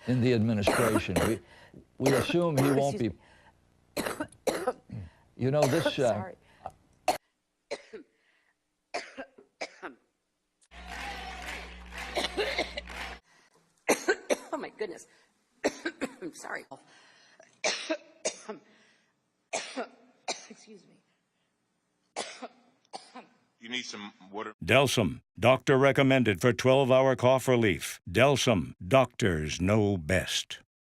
in the administration. We assume he won't be. You know, this. Sorry. Oh my goodness. I'm sorry. Excuse me. You need some water. Delsum, doctor recommended for 12-hour cough relief. Delsum, doctors know best.